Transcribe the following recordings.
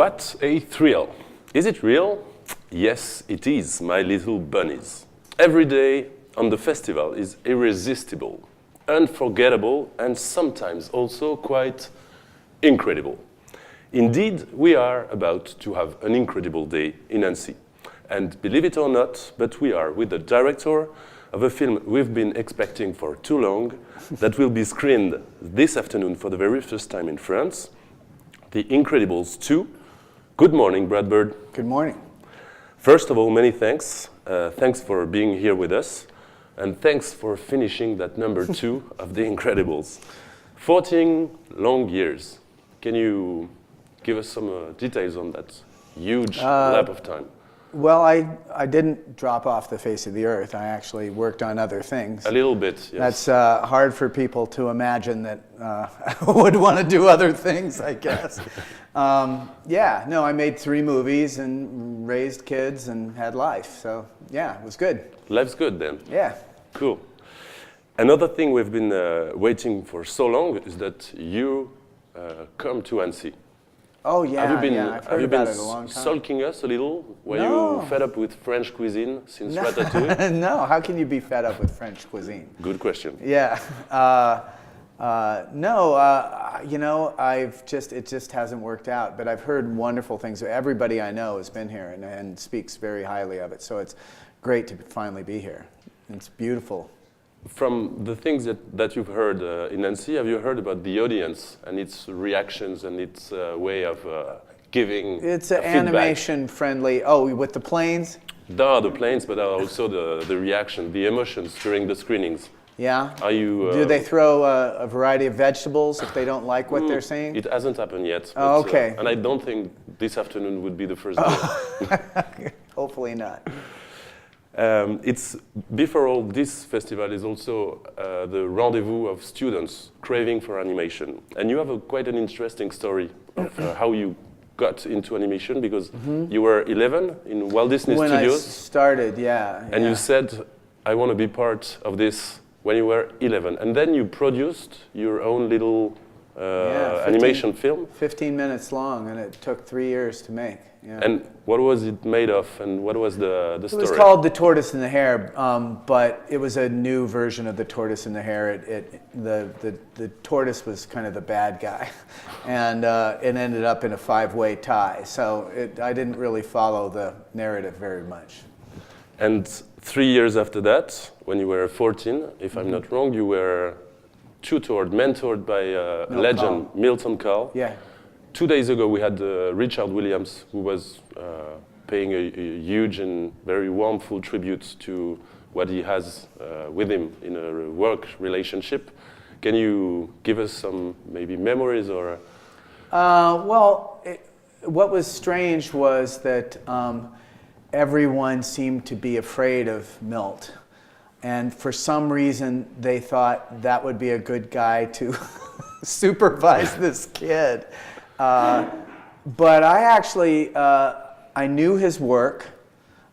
What a thrill! Is it real? Yes, it is, my little bunnies. Every day on the festival is irresistible, unforgettable, and sometimes also quite incredible. Indeed, we are about to have an incredible day in Annecy. And believe it or not, but we are with the director of a film we've been expecting for too long that will be screened this afternoon for the very first time in France, The Incredibles 2. Good morning, Brad Bird. Good morning. First of all, many thanks. Thanks for being here with us. And thanks for finishing that number 2 of The Incredibles. 14 long years. Can you give us some details on that huge lap of time? Well, I didn't drop off the face of the earth. I actually worked on other things. A little bit, yes. That's hard for people to imagine that I would want to do other things, I guess. I made 3 movies and raised kids and had life. So, yeah, it was good. Life's good then. Yeah. Cool. Another thing we've been waiting for so long is that you come to Annecy. Oh, yeah, I've heard about it a long time. Have you been sulking us a little? Were you fed up with French cuisine since Ratatouille? No, how can you be fed up with French cuisine? Good question. Yeah. It just hasn't worked out, but I've heard wonderful things. Everybody I know has been here and speaks very highly of it, so it's great to finally be here. It's beautiful. From the things that you've heard in Annecy, have you heard about the audience and its reactions and its way of giving It's animation friendly. Oh, with the planes? There are the planes, but also the reaction, the emotions during the screenings. Yeah? Are you? Do they throw a variety of vegetables if they don't like what they're seeing? It hasn't happened yet. But, oh, okay. And I don't think this afternoon would be the first day. Hopefully not. It's before all, this festival is also the rendezvous of students craving for animation, and you have quite an interesting story of how you got into animation, because you were 11 in Walt Disney when Studios. When I started, yeah. And you said, "I want to be part of this" when you were 11, and then you produced your own little animation film. 15 minutes long, and it took 3 years to make. Yeah. And what was it made of, and what was the story? It was called The Tortoise and the Hare, but it was a new version of The Tortoise and the Hare. The tortoise was kind of the bad guy, and it ended up in a 5-way tie. So I didn't really follow the narrative very much. And 3 years after that, when you were 14, if I'm not wrong, you were mentored by a legend, Milton Call. Yeah. 2 days ago, we had Richard Williams, who was paying a huge and very warmful tribute to what he has with him in a work relationship. Can you give us some maybe memories or? What was strange was that everyone seemed to be afraid of Milt. And for some reason, they thought that would be a good guy to supervise this kid. But I actually, I knew his work.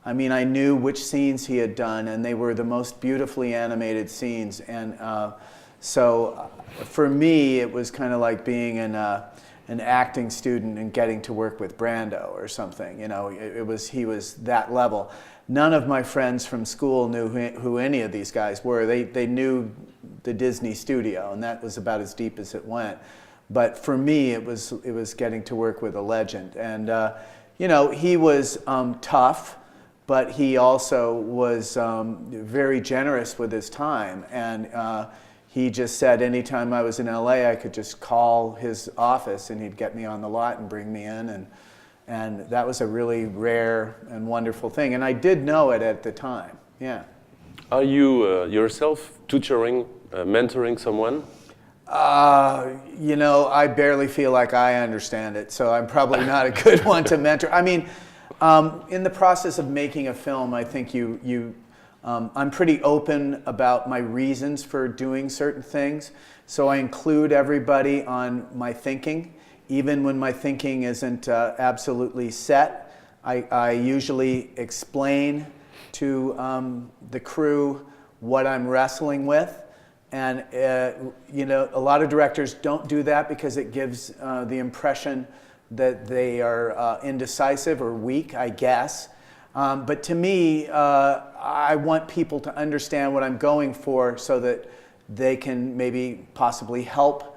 I mean, I knew which scenes he had done, and they were the most beautifully animated scenes. And so for me, it was kind of like being an acting student and getting to work with Brando or something. You know, he was that level. None of my friends from school knew who any of these guys were. They knew the Disney studio, and that was about as deep as it went. But for me, it was getting to work with a legend. And, he was tough, but he also was very generous with his time. And he just said anytime I was in LA, I could just call his office and he'd get me on the lot and bring me in. And that was a really rare and wonderful thing. And I did know it at the time, yeah. Are you yourself tutoring, mentoring someone? I barely feel like I understand it, so I'm probably not a good one to mentor. I mean, in the process of making a film, I think I'm pretty open about my reasons for doing certain things, so I include everybody on my thinking. Even when my thinking isn't absolutely set, I usually explain to the crew what I'm wrestling with. And a lot of directors don't do that because it gives the impression that they are indecisive or weak, I guess. But to me, I want people to understand what I'm going for so that they can maybe possibly help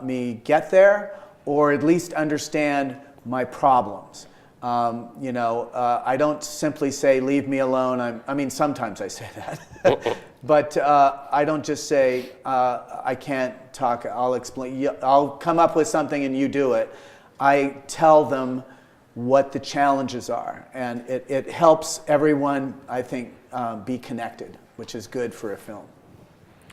me get there, or at least understand my problems. I don't simply say, leave me alone. I mean, sometimes I say that. But I don't just say, I can't talk, I'll explain, I'll come up with something and you do it. I tell them what the challenges are. And it helps everyone, I think, be connected, which is good for a film.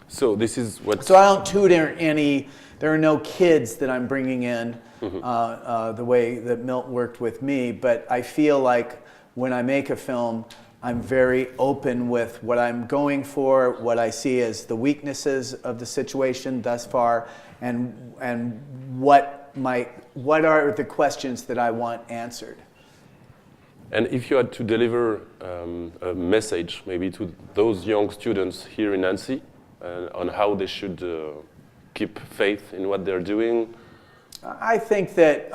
So this is what... So I don't tutor any, there are no kids that I'm bringing in the way that Milt worked with me, but I feel like when I make a film, I'm very open with what I'm going for, what I see as the weaknesses of the situation thus far, and what are the questions that I want answered. And if you had to deliver a message maybe to those young students here in Annecy on how they should keep faith in what they're doing? I think that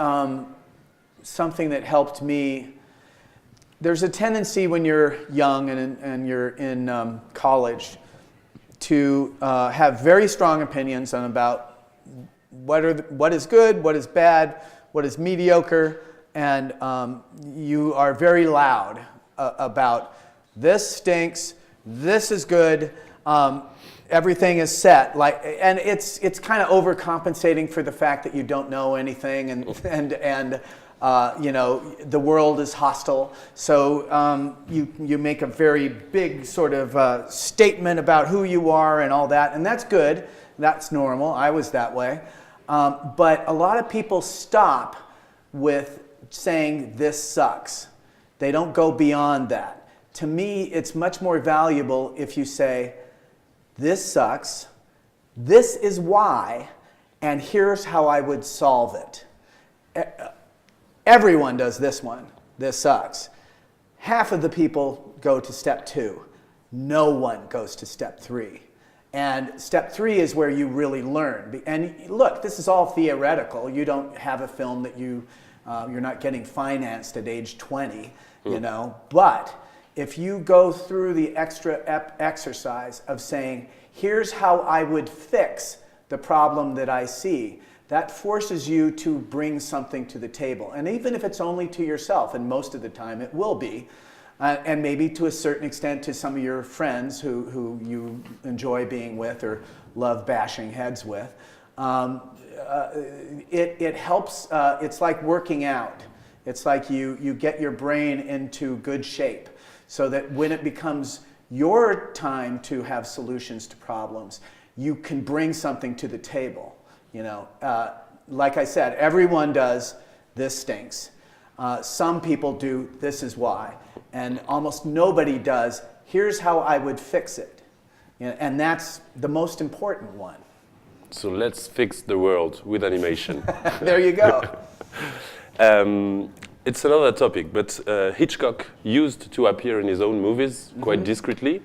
something that helped me, there's a tendency when you're young and you're in college to have very strong opinions on about what is good, what is bad, what is mediocre, and you are very loud about this stinks, this is good, everything is set. And it's kind of overcompensating for the fact that you don't know anything, and the world is hostile. So you make a very big sort of statement about who you are and all that, and that's good. That's normal. I was that way. But a lot of people stop with saying this sucks. They don't go beyond that. To me, it's much more valuable if you say, this sucks, this is why, and here's how I would solve it. Everyone does this one, this sucks. Half of the people go to step 2. No one goes to step 3. And step 3 is where you really learn. And look, this is all theoretical. You don't have a film that you're not getting financed at age 20, But if you go through the extra exercise of saying, here's how I would fix the problem that I see, that forces you to bring something to the table. And even if it's only to yourself, and most of the time it will be, and maybe to a certain extent to some of your friends who you enjoy being with or love bashing heads with, it helps. It's like working out. It's like you get your brain into good shape so that when it becomes your time to have solutions to problems, you can bring something to the table. Like I said, everyone does this stinks. Some people do this is why, and almost nobody does here's how I would fix it. And that's the most important one. So let's fix the world with animation. There you go. It's another topic, but Hitchcock used to appear in his own movies quite discreetly.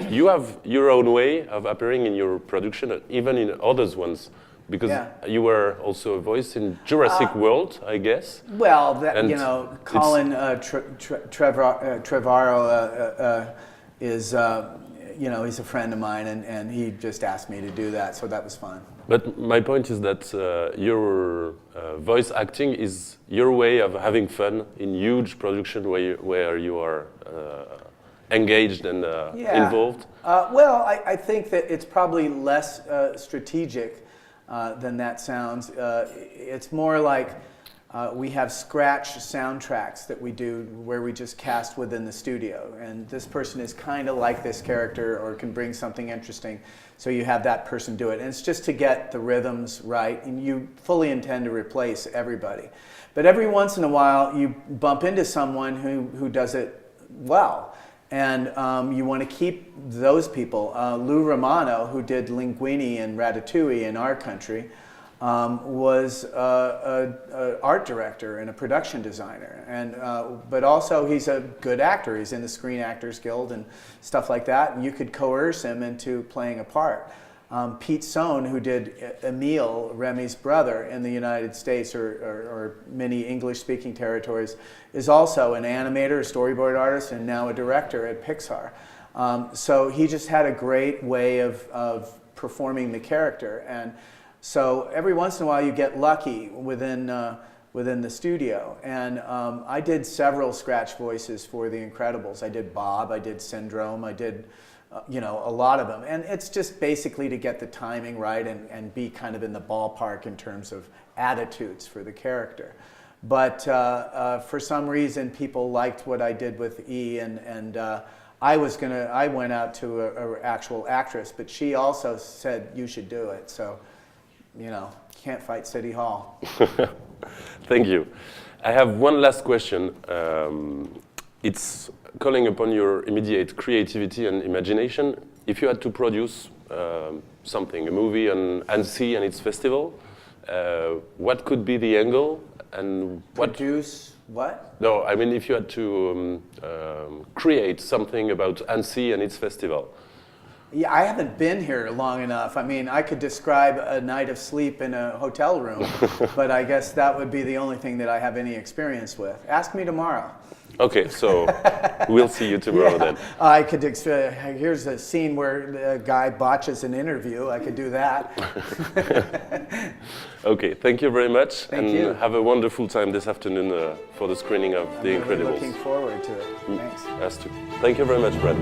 You have your own way of appearing in your production, even in others' ones, because you were also a voice in Jurassic World, I guess. Well, Colin Trevorrow is, he's a friend of mine, and he just asked me to do that, so that was fun. But my point is that your voice acting is your way of having fun in huge production where you are engaged and involved. Well, I think that it's probably less strategic than that sounds. It's more like we have scratch soundtracks that we do where we just cast within the studio, and this person is kind of like this character or can bring something interesting, so you have that person do it. And it's just to get the rhythms right, and you fully intend to replace everybody. But every once in a while you bump into someone who does it well, and you want to keep those people. Lou Romano, who did Linguini and Ratatouille in our country, was an art director and a production designer, and but also he's a good actor. He's in the Screen Actors Guild and stuff like that, and you could coerce him into playing a part. Pete Sohn, who did Emile, Remy's brother, in the United States or many English-speaking territories, is also an animator, a storyboard artist, and now a director at Pixar. So he just had a great way of performing the character. And so every once in a while you get lucky within the studio. And I did several scratch voices for The Incredibles. I did Bob, I did Syndrome, I did you know, a lot of them. And it's just basically to get the timing right and be kind of in the ballpark in terms of attitudes for the character. But for some reason, people liked what I did with E, and I went out to an actual actress, but she also said, you should do it. So, you know, can't fight City Hall. Thank you. I have one last question. It's calling upon your immediate creativity and imagination. If you had to produce something, a movie on Annecy and its festival, what could be the angle and what? Produce what? No, I mean if you had to create something about Annecy and its festival. Yeah, I haven't been here long enough. I mean, I could describe a night of sleep in a hotel room, but I guess that would be the only thing that I have any experience with. Ask me tomorrow. Okay, so we'll see you tomorrow then. I could, here's a scene where a guy botches an interview. I could do that. Okay, thank you very much. Thank you. Have a wonderful time this afternoon for the screening of The Incredibles. Really looking forward to it. Thanks. Us too. Thank you very much, Brad.